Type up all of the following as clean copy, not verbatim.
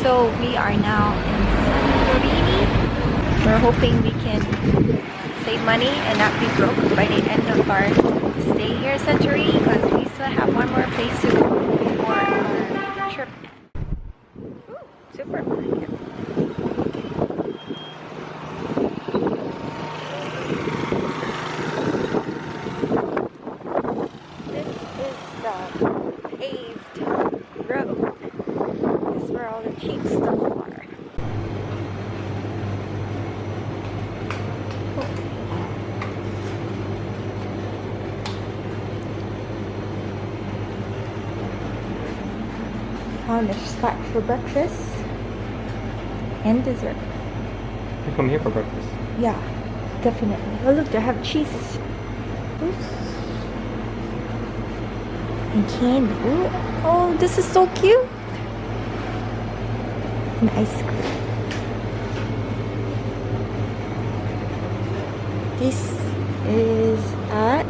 So we are now in Santorini. We're hoping we can save money and not be broke by the end of our stay here in Santorini, because we still have one more place to go before our trip. Ooh, supermarket. This is the paved road. This is where all the cheap stuff are. Found a spot for breakfast and dessert. You come here for breakfast. Yeah, definitely. Oh look, they have cheese. Oops. And candy. Ooh. Oh, this is so cute. And ice cream. This is at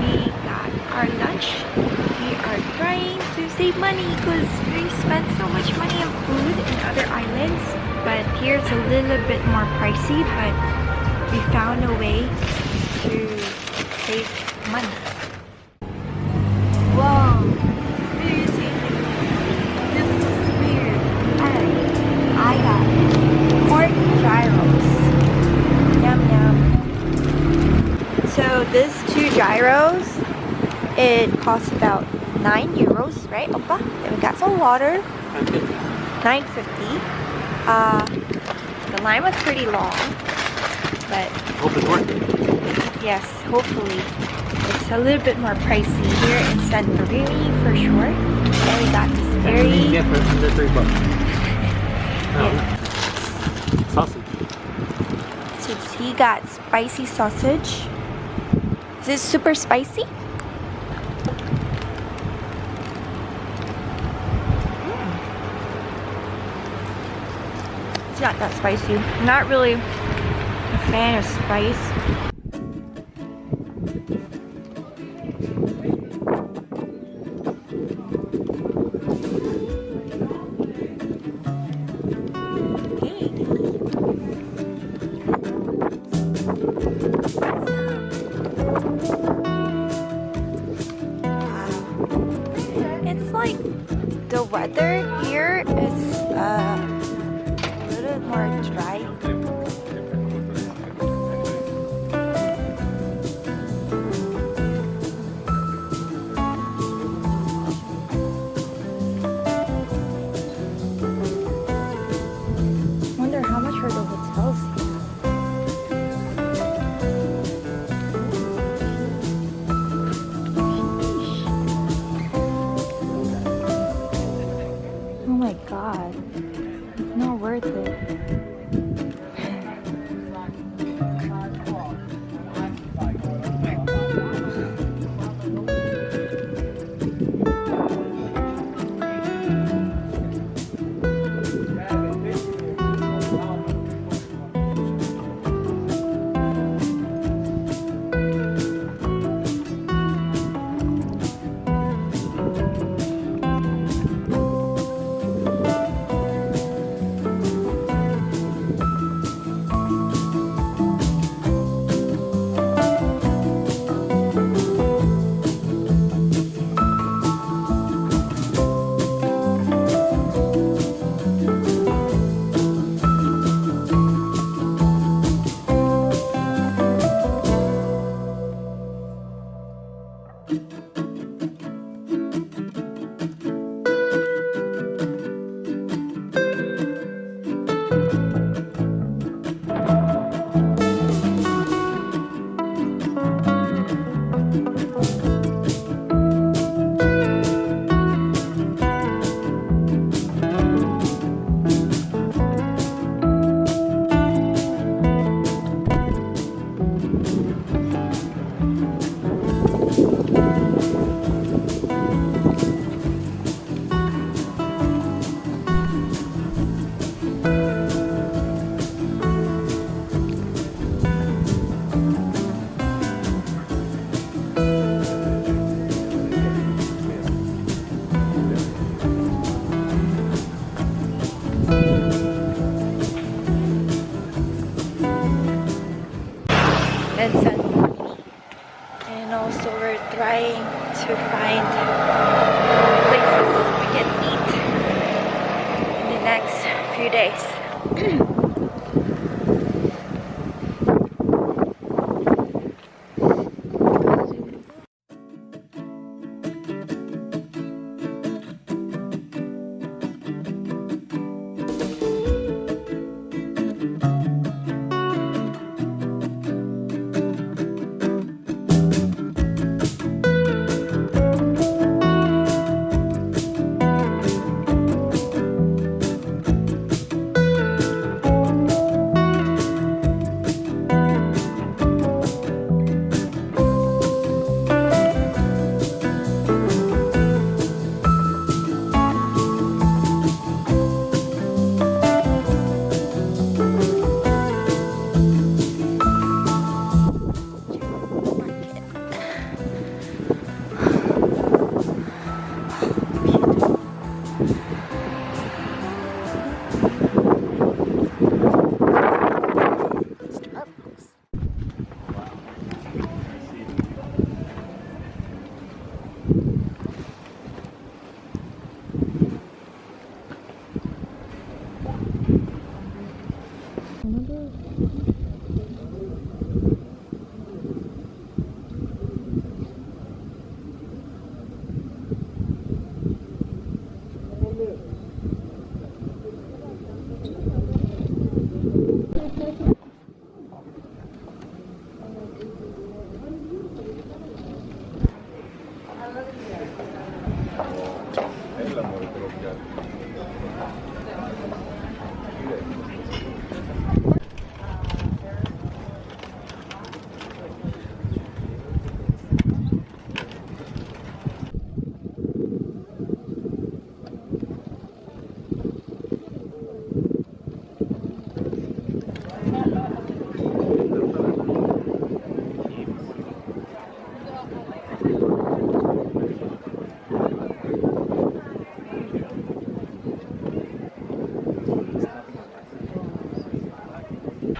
we got our lunch. We are trying to save money because we spent so much money on food in other islands, but here's a little bit more pricey, but we found a way to save money. Whoa, this is weird. Alright, I got pork gyros. Yum yum. So this 2 gyros, it costs about 9 euros, right, Oppa? Then we got some water. 9.50. The line was pretty long, but Hope it's worth it. yes, hopefully. It's a little bit more pricey here in Santorini for sure. And we got this very... You get for under $3. Yeah. Sausage. So he got spicy sausage. Is this super spicy? It's not that spicy. I'm not really a fan of spice. It's like the weather here is a little more dry. Wonder how much are the hotels here? Oh my god, it's not worth it. to find places we can eat in the next few days.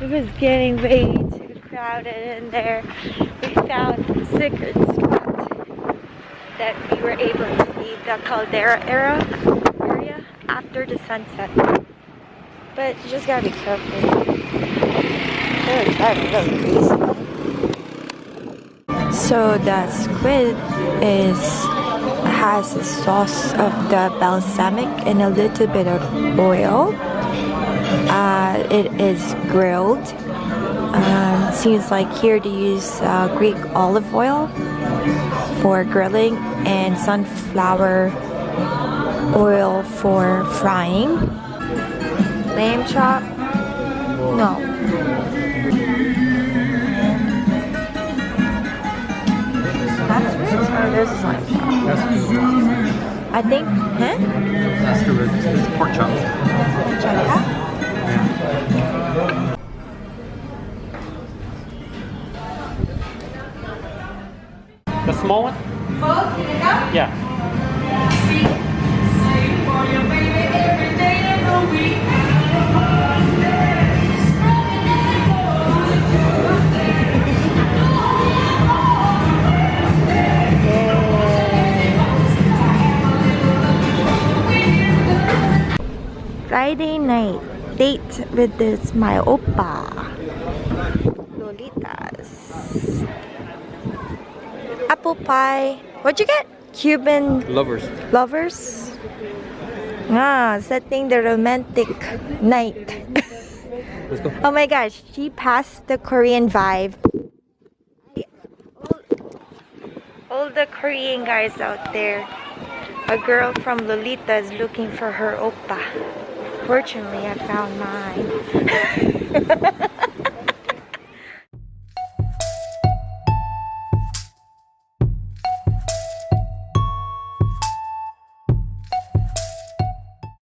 It was getting way too crowded in there. We found a secret spot that we were able to leave the caldera area after the sunset. But you just gotta be careful. They're driving really crazy. So the squid has a sauce of the balsamic and a little bit of oil. It is grilled. Seems like here they use Greek olive oil for grilling and sunflower oil for frying. Lamb chop? No. That's ribs or this is lamb chop? I think, huh? That's the ribs. It's pork chops. JoyKa? The small one? Yeah. Friday night date with my oppa. Lolita's. Apple pie. What'd you get? Cuban lovers? Ah, setting the romantic night. Let's go. Oh my gosh, she passed the Korean vibe. All the Korean guys out there. A girl from Lolita is looking for her oppa. Fortunately, I found mine.